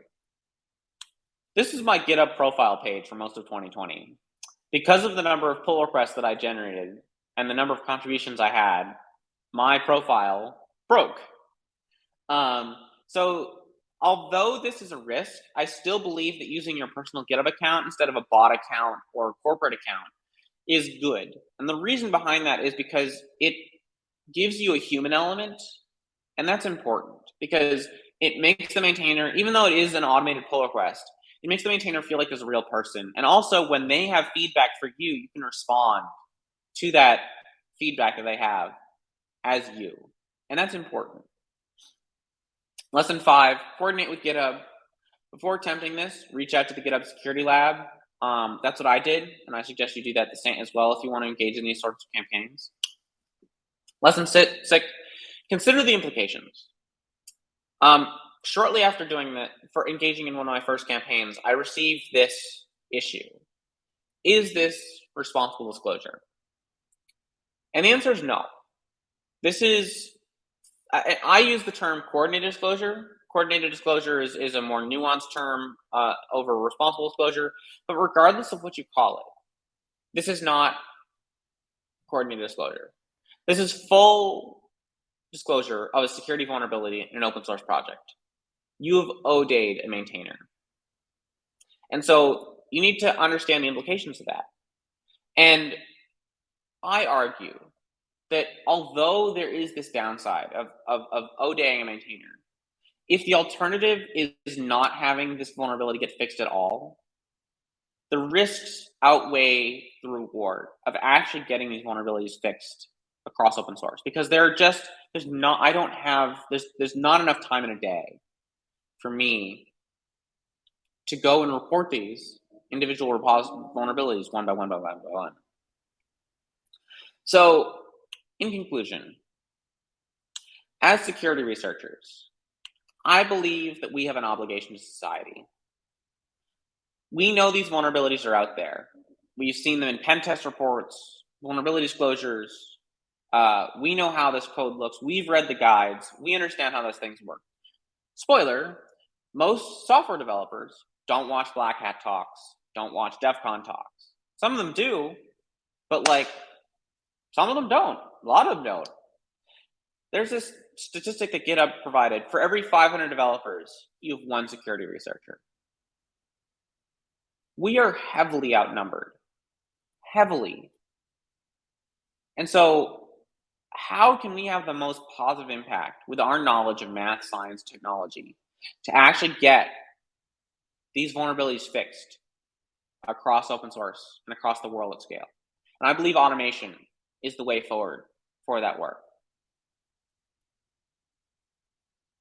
This is my GitHub profile page for most of 2020. Because of the number of pull requests that I generated and the number of contributions I had, my profile broke. So although this is a risk, I still believe that using your personal GitHub account instead of a bot account or a corporate account is good. And the reason behind that is because it gives you a human element, and that's important because it makes the maintainer, even though it is an automated pull request, it makes the maintainer feel like there's a real person. And also when they have feedback for you, you can respond to that feedback that they have as you. And that's important. Lesson 5, coordinate with GitHub. Before attempting this, reach out to the GitHub Security Lab. That's what I did, and I suggest you do that the same as well if you want to engage in these sorts of campaigns. Lesson 6, consider the implications. Shortly after doing that, for engaging in one of my first campaigns, I received this issue. Is this responsible disclosure? And the answer is no. This is, I use the term coordinated disclosure. Coordinated disclosure is a more nuanced term over responsible disclosure, but regardless of what you call it, this is not coordinated disclosure. This is full disclosure of a security vulnerability in an open source project. You have ODA'd a maintainer. And so you need to understand the implications of that. And I argue that although there is this downside of ODAing a maintainer, if the alternative is not having this vulnerability get fixed at all, the risks outweigh the reward of actually getting these vulnerabilities fixed across open source, because there's not enough time in a day for me to go and report these individual vulnerabilities one by one by one by one. So, in conclusion, as security researchers, I believe that we have an obligation to society. we know these vulnerabilities are out there. We've seen them in pen test reports, vulnerability disclosures. We know how this code looks. We've read the guides. We understand how those things work. Spoiler, most software developers don't watch Black Hat talks, don't watch DEF CON talks. Some of them do, but like, some of them don't. A lot of them don't. There's this statistic that GitHub provided. For every 500 developers, you have one security researcher. We are heavily outnumbered. Heavily. And so, how can we have the most positive impact with our knowledge of math, science, technology to actually get these vulnerabilities fixed across open source and across the world at scale? And I believe automation is the way forward for that work.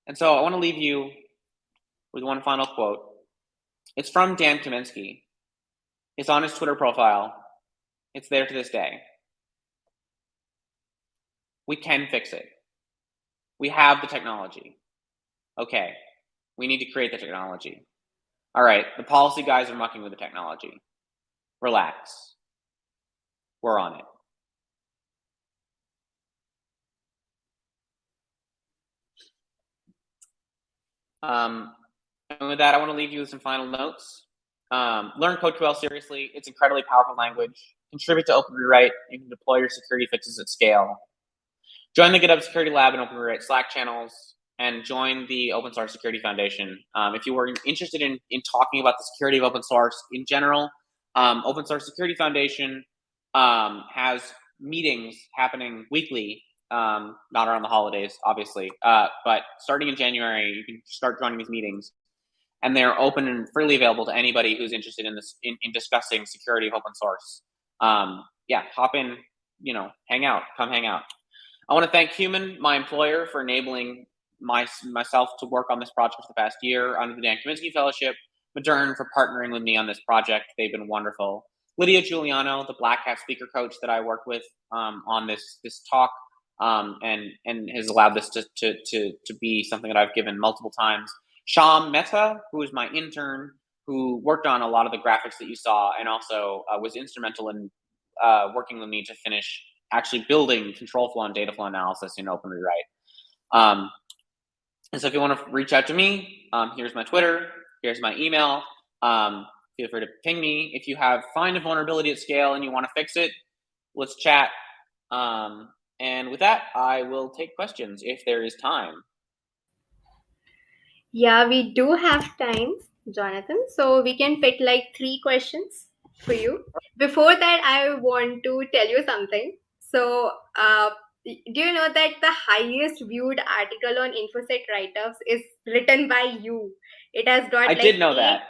And so I want to leave you with one final quote. It's from Dan Kaminsky. It's on his Twitter profile. It's there to this day. We can fix it. We have the technology. Okay, we need to create the technology. All right, the policy guys are mucking with the technology. Relax. We're on it. And with that, I want to leave you with some final notes. Learn CodeQL seriously. It's incredibly powerful language. Contribute to Open Rewrite. You can deploy your security fixes at scale. Join the GitHub Security Lab and Open Rewrite Slack channels, and join the Open Source Security Foundation. If you were interested in talking about the security of open source in general, Open Source Security Foundation has meetings happening weekly, not around the holidays, obviously, but starting in January, you can start joining these meetings, and they're open and freely available to anybody who's interested in this, in discussing security of open source. Yeah, hop in, hang out, come hang out. I want to thank Human, my employer, for enabling myself to work on this project for the past year, under the Dan Kaminsky Fellowship, Modern for partnering with me on this project. They've been wonderful. Lydia Giuliano, the Black Hat speaker coach that I work with on this talk, and has allowed this to be something that I've given multiple times. Sham Mehta, who is my intern, who worked on a lot of the graphics that you saw, and also was instrumental in working with me to finish actually building control flow and data flow analysis in Open Rewrite. And so if you want to reach out to me, here's my Twitter, here's my email. Feel free to ping me. If you find a vulnerability at scale and you want to fix it, let's chat. And with that, I will take questions if there is time. Yeah, we do have time, Jonathan. So we can pick like 3 questions for you. Before that, I want to tell you something. So, do you know that the highest viewed article on Infosec write-ups is written by you? It has got I did know that.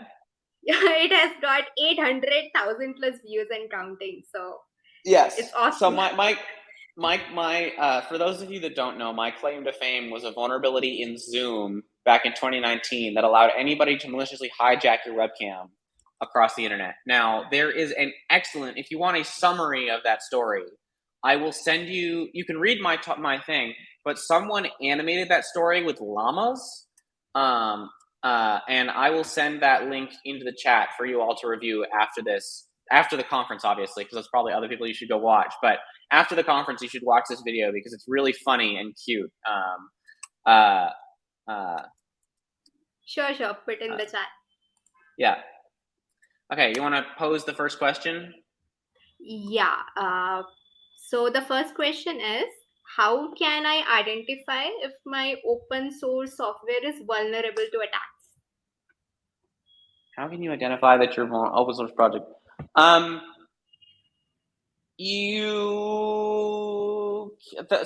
It has got 800,000 plus views and counting. So yes, it's awesome. So my for those of you that don't know, my claim to fame was a vulnerability in Zoom back in 2019 that allowed anybody to maliciously hijack your webcam across the internet. Now, there is an excellent, if you want a summary of that story, I will send you, you can read my thing, but someone animated that story with llamas, and I will send that link into the chat for you all to review after this, after the conference, obviously, because there's probably other people you should go watch, but after the conference, you should watch this video because it's really funny and cute. Sure, put in the chat. Yeah. Okay, you want to pose the first question? Yeah. So the first question is, how can I identify if my open source software is vulnerable to attacks? How can you identify that your open source project?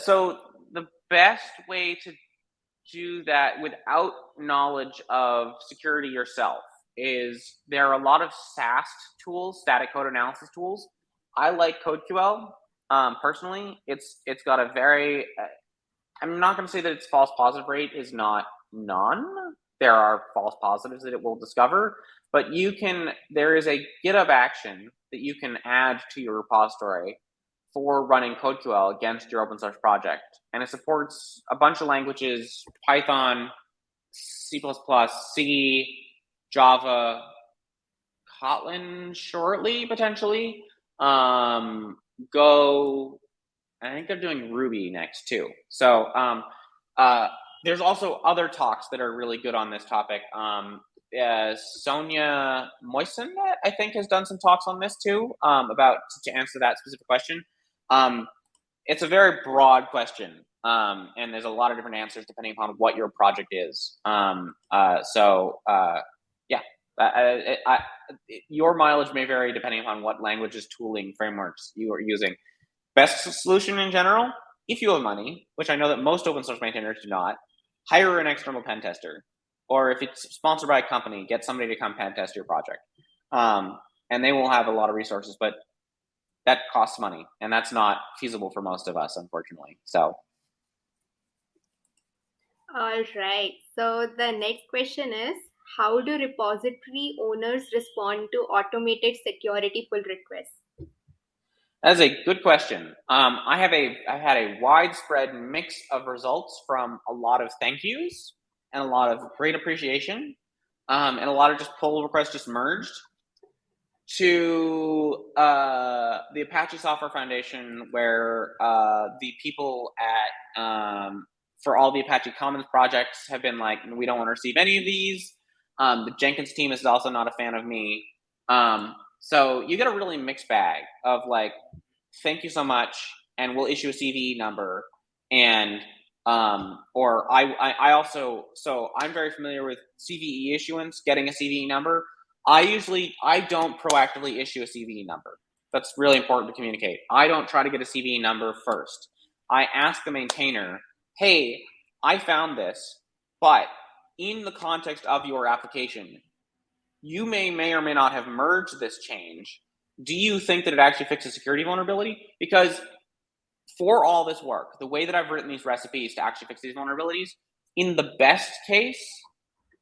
So the best way to do that without knowledge of security yourself is there are a lot of SAST tools, static code analysis tools. I like CodeQL personally. It's got a very, I'm not going to say that its false positive rate is not none. There are false positives that it will discover, but there is a GitHub action that you can add to your repository for running CodeQL against your open source project. And it supports a bunch of languages: Python, C++, C, Java, Kotlin shortly, potentially. Go, I think they're doing Ruby next too. So there's also other talks that are really good on this topic. Sonia Moisen, I think, has done some talks on this too, about to answer that specific question. It's a very broad question, and there's a lot of different answers depending upon what your project is. Your mileage may vary depending upon what languages, tooling, frameworks you are using. Best solution in general, if you have money, which I know that most open source maintainers do not, hire an external pen tester. Or if it's sponsored by a company, get somebody to come pen test your project. And they will have a lot of resources, but that costs money, and that's not feasible for most of us, unfortunately. So. All right. So the next question is, how do repository owners respond to automated security pull requests? That's a good question. I've had a widespread mix of results from a lot of thank yous and a lot of great appreciation, and a lot of just pull requests just merged, to the Apache Software Foundation, where the people at for all the Apache Commons projects have been like, we don't want to receive any of these. The Jenkins team is also not a fan of me. So you get a really mixed bag of like, thank you so much, and we'll issue a CVE number. And or I also, so I'm very familiar with CVE issuance, getting a CVE number. I don't proactively issue a CVE number. That's really important to communicate. I don't try to get a CVE number first. I ask the maintainer, hey, I found this, but in the context of your application, you may or may not have merged this change. Do you think that it actually fixes security vulnerability? Because for all this work, the way that I've written these recipes to actually fix these vulnerabilities, in the best case,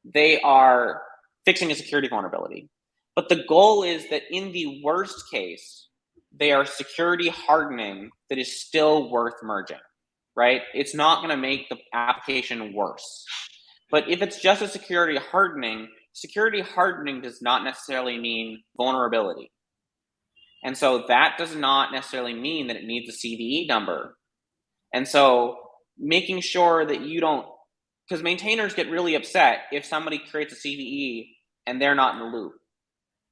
they are fixing a security vulnerability. But the goal is that in the worst case, they are security hardening that is still worth merging, right? It's not going to make the application worse. But if it's just a security hardening does not necessarily mean vulnerability. And so that does not necessarily mean that it needs a CVE number. And so making sure that you don't, because maintainers get really upset if somebody creates a CVE and they're not in the loop.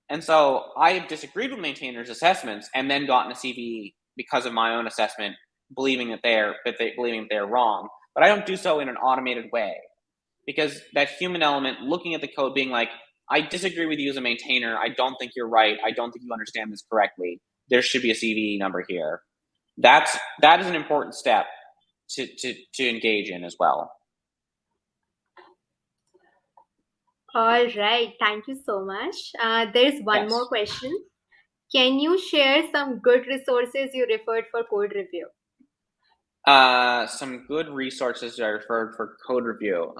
And so I have disagreed with maintainers' assessments and then gotten a CVE because of my own assessment, believing that they're wrong. But I don't do so in an automated way, because that human element, looking at the code, being like, I disagree with you as a maintainer. I don't think you're right. I don't think you understand this correctly. There should be a CVE number here. That is an important step to engage in as well. All right. Thank you so much. There's one more question. Can you share some good resources you referred for code review? Some good resources I referred for code review.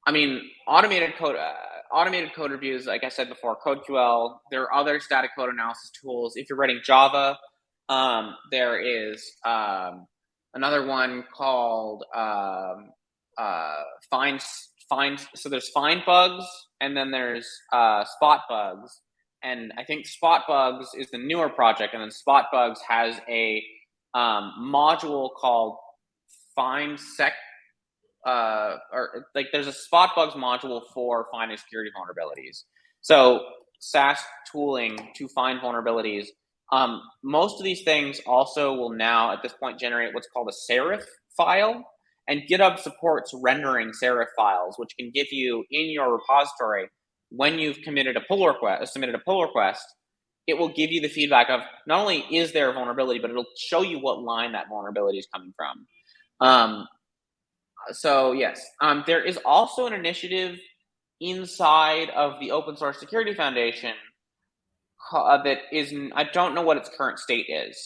I mean, automated code reviews, like I said before, CodeQL. There are other static code analysis tools. If you're writing Java, there is another one called Find. So there's Find Bugs, and then there's Spot Bugs. And I think Spot Bugs is the newer project, and then Spot Bugs has a module called Find Sec. Or like there's a Spot Bugs module for finding security vulnerabilities. So SaaS tooling to find vulnerabilities. Most of these things also will now at this point generate what's called a serif file, and GitHub supports rendering serif files, which can give you in your repository, when you've submitted a pull request, it will give you the feedback of not only is there a vulnerability, but it'll show you what line that vulnerability is coming from. So yes, there is also an initiative inside of the Open Source Security Foundation that is, I don't know what its current state is,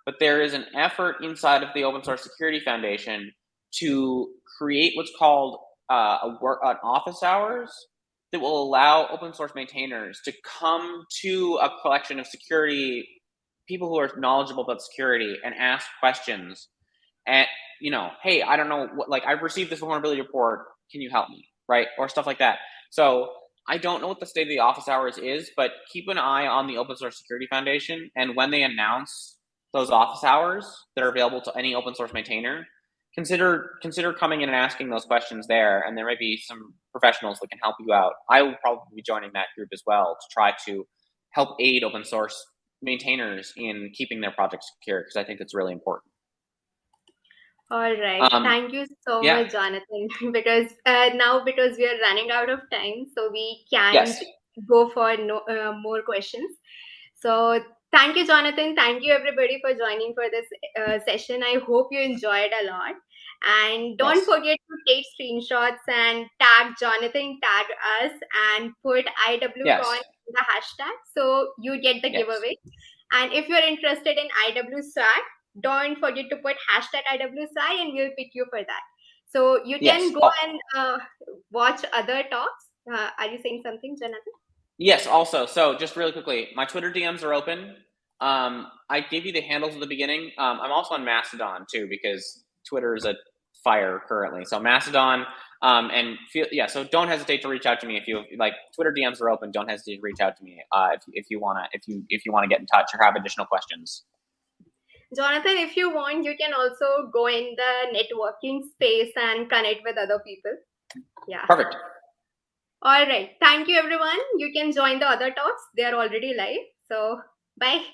but there is an effort inside of the Open Source Security Foundation to create what's called an office hours that will allow open source maintainers to come to a collection of security people who are knowledgeable about security and ask questions. And hey, I don't know what, like, I've received this vulnerability report. Can you help me? Right? Or stuff like that. So I don't know what the state of the office hours is, but keep an eye on the Open Source Security Foundation, and when they announce those office hours that are available to any open source maintainer, consider coming in and asking those questions there, and there may be some professionals that can help you out. I will probably be joining that group as well to try to help aid open source maintainers in keeping their projects secure, because I think it's really important. All right. Thank you so Yeah. much, Jonathan. Because because we are running out of time, so we can't Yes. go for more questions. So thank you, Jonathan. Thank you, everybody, for joining for this session. I hope you enjoyed a lot. And don't Yes. forget to take screenshots and tag Jonathan, tag us, and put IWCON Yes. in the hashtag so you get the Yes. giveaway. And if you're interested in IWSwag, don't forget to put hashtag IWSI and we'll pick you for that. So you Yes. can go and watch other talks. Are you saying something, Jonathan? Yes, also, so just really quickly, my Twitter DMs are open. I gave you the handles at the beginning. I'm also on Mastodon too, because Twitter is a fire currently. So Mastodon, so don't hesitate to reach out to me if you like. Twitter DMs are open. Don't hesitate to reach out to me if you wanna get in touch or have additional questions. Jonathan, if you want, you can also go in the networking space and connect with other people. Yeah. Perfect. All right. Thank you, everyone. You can join the other talks. They are already live. So bye.